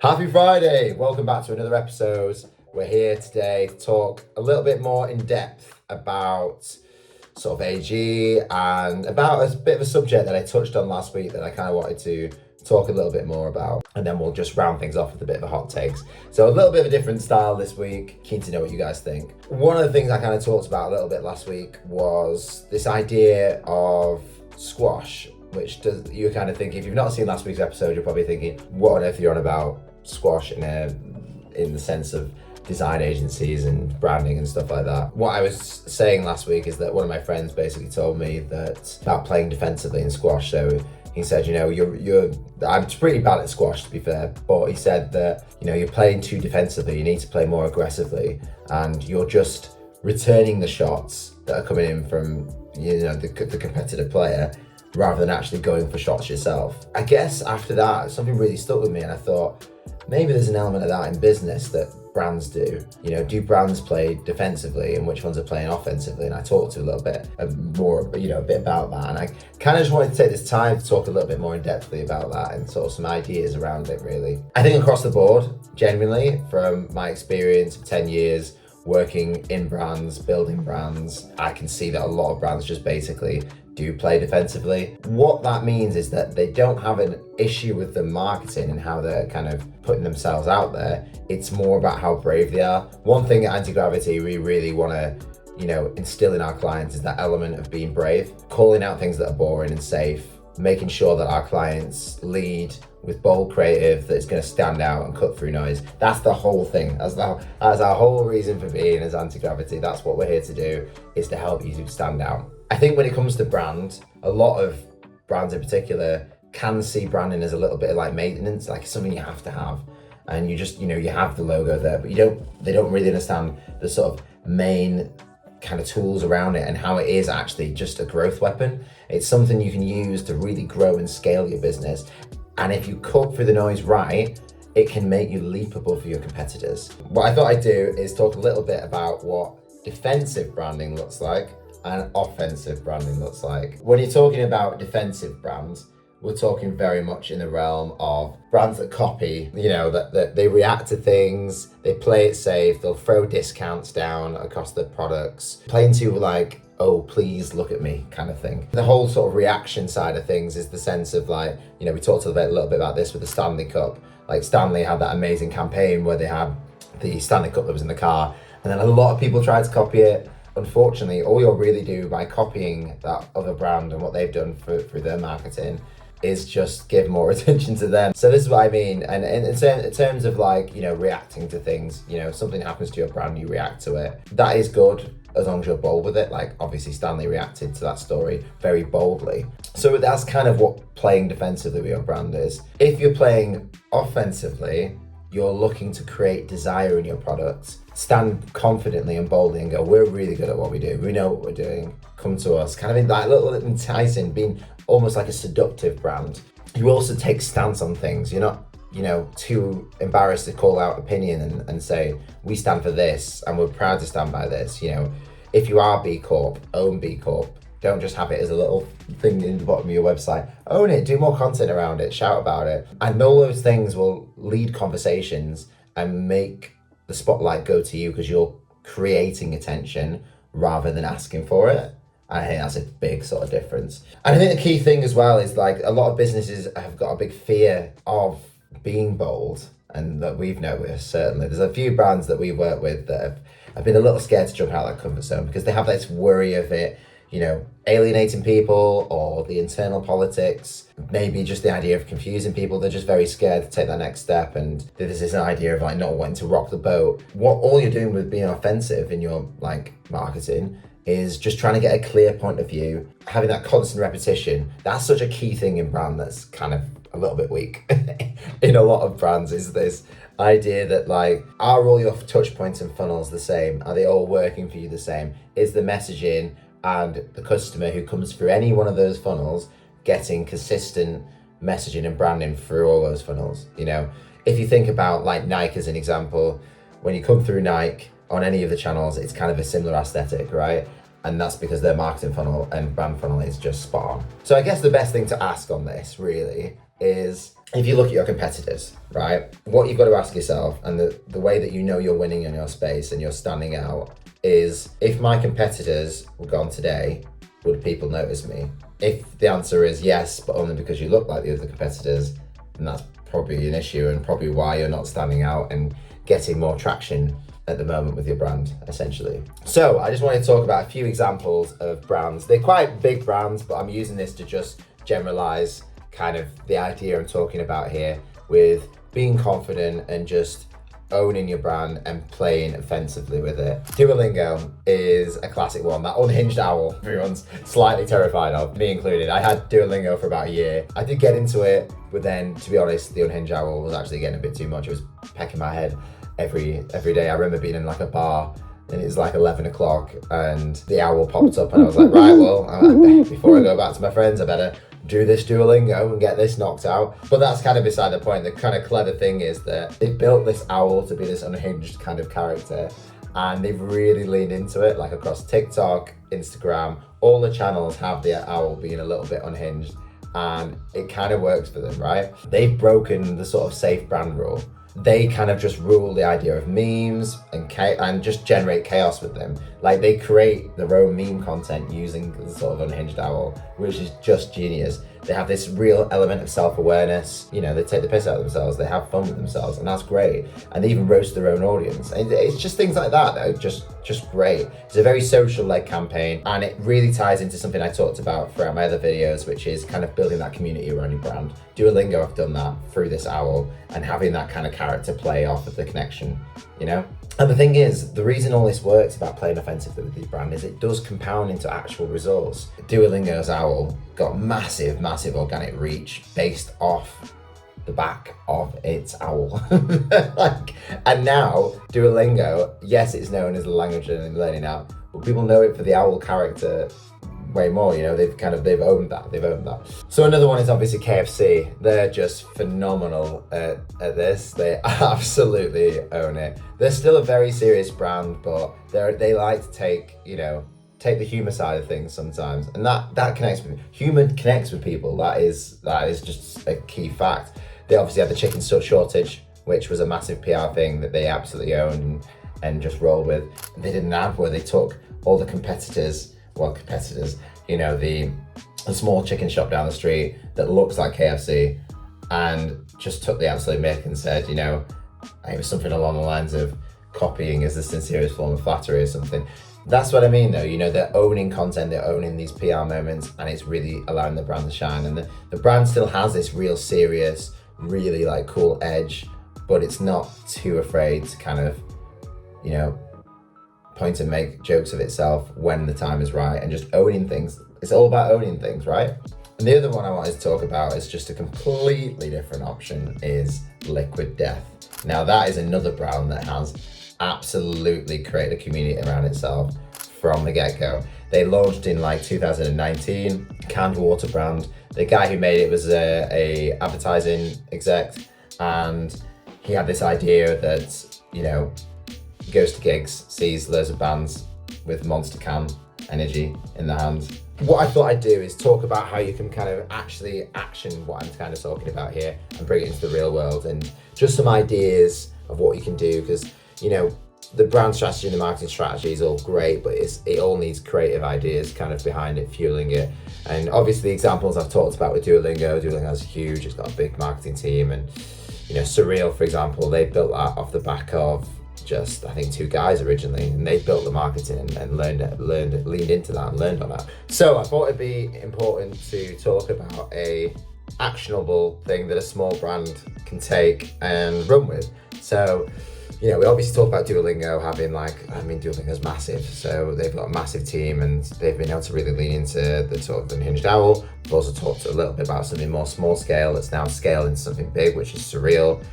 Happy Friday! Welcome back to another episode. We're here today to talk a little bit more in depth about sort of AG and about a bit of a subject that I touched on last week that I kind of wanted to talk a little bit more about, and then we'll just round things off with a bit of a hot takes. So a little bit of a different style this week. Keen to know what you guys think. One of the things I kind of talked about a little bit last week was this idea of squash, which does you kind of think, if you've not seen last week's episode, you're probably thinking, what on earth are you on about squash in the sense of design agencies and branding and stuff like that. What I was saying last week is that one of my friends basically told me that about playing defensively in squash. So he said, I'm pretty bad at squash, to be fair, but he said that, you're playing too defensively, you need to play more aggressively, and you're just returning the shots that are coming in from, the competitive player, rather than actually going for shots yourself. I guess after that, something really stuck with me, and I thought, maybe there's an element of that in business that brands do. Do brands play defensively and which ones are playing offensively? And I talked to a little bit more, a bit about that. And I kind of just wanted to take this time to talk a little bit more in depthly about that and sort of some ideas around it, really. I think across the board, genuinely, from my experience of 10 years working in brands, building brands, I can see that a lot of brands just basically do play defensively. What that means is that they don't have an issue with the marketing and how they're kind of putting themselves out there. It's more about how brave they are. One thing at Anti-Gravity we really want to, instill in our clients is that element of being brave, calling out things that are boring and safe, making sure that our clients lead with bold creative that's going to stand out and cut through noise. That's the whole thing. That's our whole reason for being as Anti-Gravity. That's what we're here to do, is to help you to stand out. I think when it comes to brand, a lot of brands in particular can see branding as a little bit like maintenance, like something you have to have. And you just, you have the logo there, but they don't really understand the sort of main kind of tools around it and how it is actually just a growth weapon. It's something you can use to really grow and scale your business. And if you cut through the noise right, it can make you leap above your competitors. What I thought I'd do is talk a little bit about what defensive branding looks like and offensive branding looks like. When you're talking about defensive brands, we're talking very much in the realm of brands that copy, that they react to things, they play it safe, they'll throw discounts down across their products, playing to like, oh, please look at me kind of thing. The whole sort of reaction side of things is the sense of like, we talked a little bit about this with the Stanley Cup. Like Stanley had that amazing campaign where they had the Stanley Cup that was in the car, and then a lot of people tried to copy it. Unfortunately, all you'll really do by copying that other brand and what they've done through their marketing is just give more attention to them. So this is what I mean. And in terms of like, reacting to things, something happens to your brand, you react to it. That is good as long as you're bold with it. Like obviously Stanley reacted to that story very boldly. So that's kind of what playing defensively with your brand is. If you're playing offensively, you're looking to create desire in your products, stand confidently and boldly and go, we're really good at what we do. We know what we're doing. Come to us. Kind of in that little enticing, being almost like a seductive brand. You also take stance on things. You're not, too embarrassed to call out opinion and say, we stand for this and we're proud to stand by this. If you are B Corp, own B Corp. Don't just have it as a little thing in the bottom of your website. Own it, do more content around it, shout about it. And all those things will lead conversations and make the spotlight go to you because you're creating attention rather than asking for it. And I think that's a big sort of difference. And I think the key thing as well is like a lot of businesses have got a big fear of being bold, and that we've noticed certainly. There's a few brands that we work with that have been a little scared to jump out of that comfort zone because they have this worry of it, alienating people or the internal politics, maybe just the idea of confusing people. They're just very scared to take that next step, and there's this idea of like not wanting to rock the boat. What all you're doing with being offensive in your like marketing is just trying to get a clear point of view, having that constant repetition. That's such a key thing in brand that's kind of a little bit weak in a lot of brands, is this idea that like, are all your touch points and funnels the same? Are they all working for you the same? Is the messaging and the customer who comes through any one of those funnels getting consistent messaging and branding through all those funnels? If you think about like Nike as an example, when you come through Nike on any of the channels, it's kind of a similar aesthetic, right? And that's because their marketing funnel and brand funnel is just spot on. So I guess the best thing to ask on this really is, if you look at your competitors, right, what you've got to ask yourself, and the way that you know you're winning in your space and you're standing out, is if my competitors were gone today, would people notice me? If the answer is yes, but only because you look like the other competitors, then that's probably an issue and probably why you're not standing out and getting more traction at the moment with your brand, essentially. So I just want to talk about a few examples of brands. They're quite big brands, but I'm using this to just generalize kind of the idea I'm talking about here with being confident and just owning your brand and playing offensively with it. Duolingo is a classic one, that unhinged owl everyone's slightly terrified of, me included. I had Duolingo for about a year. I did get into it, but then to be honest, the unhinged owl was actually getting a bit too much. It was pecking my head every day. I remember being in like a bar and it was like 11 o'clock and the owl popped up and I was like, right, well, before I go back to my friends, I better do this Duolingo and get this knocked out. But that's kind of beside the point. The kind of clever thing is that they built this owl to be this unhinged kind of character, and they've really leaned into it, like across TikTok, Instagram, all the channels have the owl being a little bit unhinged, and it kind of works for them, right? They've broken the sort of safe brand rule. They kind of just rule the idea of memes and just generate chaos with them. Like they create their own meme content using the sort of unhinged owl, which is just genius. They have this real element of self-awareness. You know, they take the piss out of themselves, they have fun with themselves, and that's great. And they even roast their own audience. And it's just things like that that are just great. It's a very social-led campaign, and it really ties into something I talked about throughout my other videos, which is kind of building that community around your brand. Duolingo have done that through this owl and having that kind of character play off of the connection, you know? And the thing is, the reason all this works about playing offensively with your brand is it does compound into actual results. Duolingo's owl got massive organic reach based off the back of its owl. And now Duolingo, yes, it's known as a language learning app, but people know it for the owl character way more, you know, they've owned that. So another one is obviously KFC. They're just phenomenal at this. They absolutely own it. They're still a very serious brand, but they like to take the humor side of things sometimes, and that connects with humor connects with people. That is just a key fact. They obviously had the chicken shortage, which was a massive PR thing that they absolutely owned and just rolled with. They did an ad where they took all the competitors, you know, the small chicken shop down the street that looks like KFC, and just took the absolute mick and said, you know, it was something along the lines of copying is the sincerest form of flattery or something. That's what I mean though, you know, they're owning content, they're owning these PR moments, and it's really allowing the brand to shine. And the brand still has this real serious, really like cool edge, but it's not too afraid to kind of, you know, point and make jokes of itself when the time is right, and just owning things. It's all about owning things, right? And the other one I wanted to talk about is just a completely different option, is Liquid Death. Now that is another brand that has absolutely created a community around itself from the get-go. They launched in like 2019, canned water brand. The guy who made it was a advertising exec, and he had this idea that, you know, he goes to gigs, sees loads of bands with Monster Can energy in their hands. What I thought I'd do is talk about how you can kind of actually action what I'm kind of talking about here and bring it into the real world, and just some ideas of what you can do, because, you know, the brand strategy and the marketing strategy is all great, but it all needs creative ideas kind of behind it, fueling it. And obviously the examples I've talked about with Duolingo is huge. It's got a big marketing team, and, you know, Surreal, for example, they built that off the back of just, I think, two guys originally, and they built the marketing and leaned into that and learned on that. So I thought it'd be important to talk about a actionable thing that a small brand can take and run with. So, you know, we obviously talk about Duolingo having Duolingo's massive, so they've got a massive team and they've been able to really lean into the sort of unhinged owl. We've also talked a little bit about something more small scale that's now scaled into something big, which is Surreal.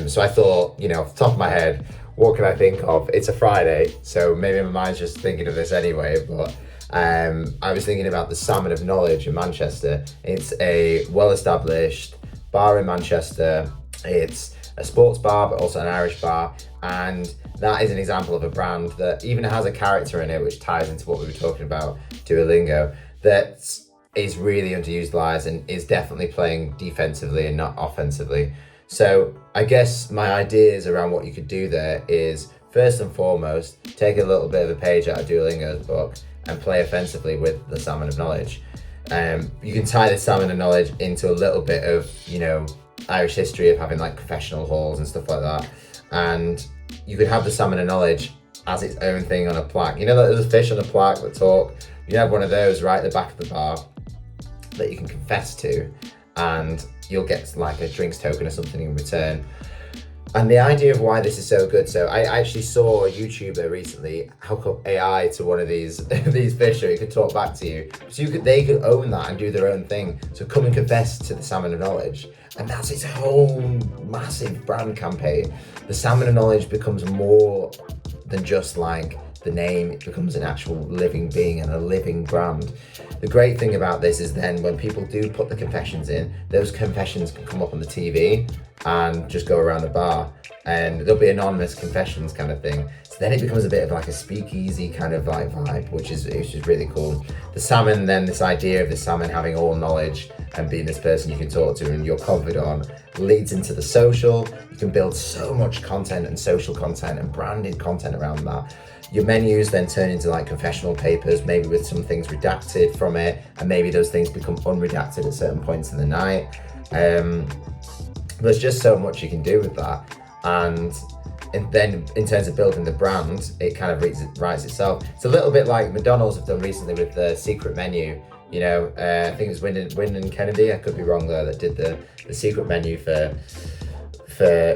So I thought, you know, off the top of my head, what can I think of? It's a Friday, so maybe my mind's just thinking of this anyway, but I was thinking about the Salmon of Knowledge in Manchester. It's a well-established bar in Manchester. It's a sports bar, but also an Irish bar. And that is an example of a brand that even has a character in it, which ties into what we were talking about, Duolingo, that is really underutilized and is definitely playing defensively and not offensively. So I guess my ideas around what you could do there is, first and foremost, take a little bit of a page out of Duolingo's book and play offensively with the Salmon of Knowledge. You can tie the Salmon of Knowledge into a little bit of, Irish history of having like professional halls and stuff like that. And you could have the Salmon of Knowledge as its own thing on a plaque. There's a fish on a plaque that talk. You can have one of those right at the back of the bar that you can confess to, and you'll get like a drinks token or something in return. And the idea of why this is so good, so I actually saw a YouTuber recently hook up AI to one of these fish so it could talk back to you. So they could own that and do their own thing. So come and confess to the Salmon of Knowledge. And that's its whole massive brand campaign. The Salmon of Knowledge becomes more than just like the name, it becomes an actual living being and a living brand. The great thing about this is then when people do put the confessions in, those confessions can come up on the TV and just go around the bar, and there'll be anonymous confessions kind of thing. So then it becomes a bit of like a speakeasy kind of like vibe, which is really cool. The salmon, then this idea of the salmon having all knowledge and being this person you can talk to and you're confidant, leads into the social. You can build so much content and social content and branded content around that. Your menus then turn into like confessional papers, maybe with some things redacted from it, and maybe those things become unredacted at certain points in the night. There's just so much you can do with that. And then in terms of building the brand, it kind of writes itself. It's a little bit like McDonald's have done recently with the secret menu. I think it was Wynn and Kennedy, I could be wrong there, that did the secret menu for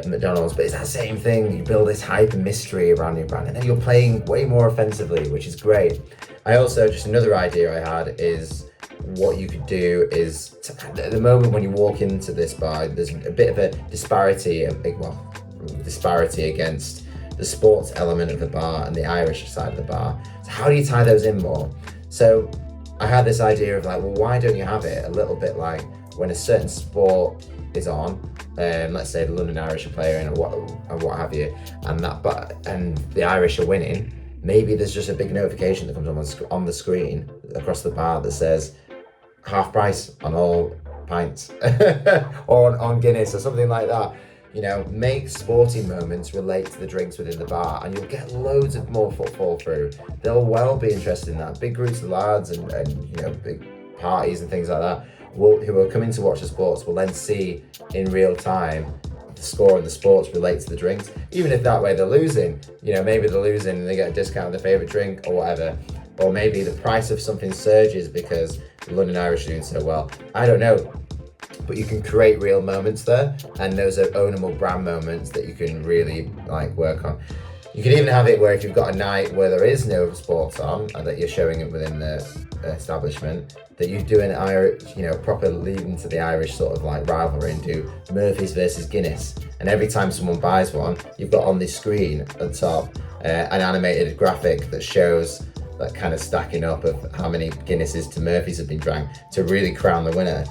McDonald's, but it's that same thing. You build this hype and mystery around your brand, and then you're playing way more offensively, which is great. Just another idea I had is what you could do is, at the moment when you walk into this bar, there's a bit of a disparity against the sports element of the bar and the Irish side of the bar. So how do you tie those in more? So I had this idea of like, well, why don't you have it a little bit like when a certain sport is on, let's say the London Irish are playing and what have you, and the Irish are winning, maybe there's just a big notification that comes on the screen across the bar that says half price on all pints or on Guinness or something like that. Make sporting moments relate to the drinks within the bar, and you'll get loads of more footfall through. They'll well be interested in that. Big groups of lads and big parties and things like that who are coming to watch the sports will then see in real time the score and the sports relate to the drinks. Even if that way they're losing, maybe they're losing and they get a discount on their favourite drink or whatever. Or maybe the price of something surges because the London Irish are doing so well. I don't know. But you can create real moments there, and those are ownable brand moments that you can really like work on. You can even have it where if you've got a night where there is no sports on and that you're showing it within the establishment, that you do an Irish, proper lead into the Irish sort of like rivalry and do Murphy's versus Guinness. And every time someone buys one, you've got on this screen at the top an animated graphic that shows that kind of stacking up of how many Guinnesses to Murphy's have been drank to really crown the winner.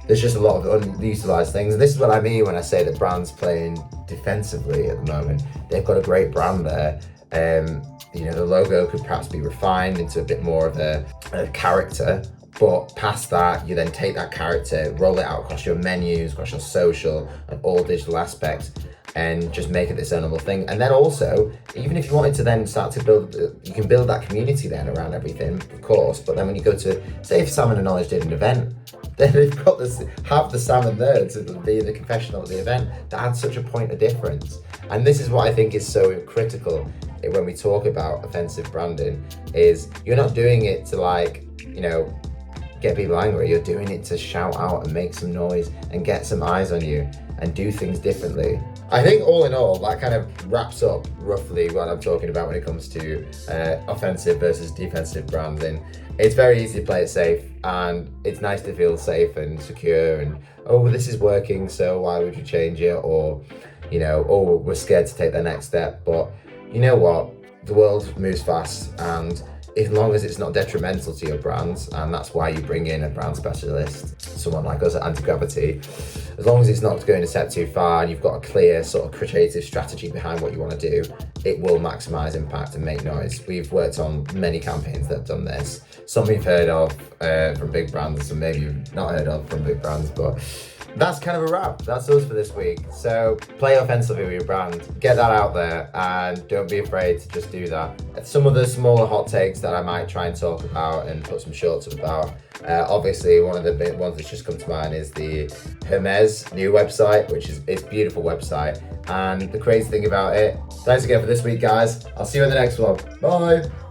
There's just a lot of unutilized things. And this is what I mean when I say that brands playing defensively at the moment. They've got a great brand there. The logo could perhaps be refined into a bit more of a character, but past that, you then take that character, roll it out across your menus, across your social and all digital aspects, and just make it this ownable thing. And then also, even if you wanted to then start to build, you can build that community then around everything, of course, but then when you go to, say if Salmon of Knowledge did an event, then they've got have the salmon there to be the confessional at the event. That adds such a point of difference. And this is what I think is so critical when we talk about offensive branding, is you're not doing it to get people angry. You're doing it to shout out and make some noise and get some eyes on you and do things differently. I think all in all, that kind of wraps up roughly what I'm talking about when it comes to offensive versus defensive branding. It's very easy to play it safe, and it's nice to feel safe and secure and, this is working, so why would you change it? Or, we're scared to take the next step. But you know what? The world moves fast, and as long as it's not detrimental to your brand, and that's why you bring in a brand specialist, someone like us at Anti-Gravity, as long as it's not going a step too far and you've got a clear sort of creative strategy behind what you want to do, it will maximize impact and make noise. We've worked on many campaigns that have done this. Some we've heard of from big brands, some maybe you've not heard of from big brands, but that's kind of a wrap. That's us for this week. So play offensively with your brand, get that out there, and don't be afraid to just do that. Some of the smaller hot takes that I might try and talk about and put some shorts up about. Obviously, one of the big ones that's just come to mind is the Hermes new website, which is a beautiful website. And the crazy thing about it, thanks again for this week, guys. I'll see you in the next one. Bye.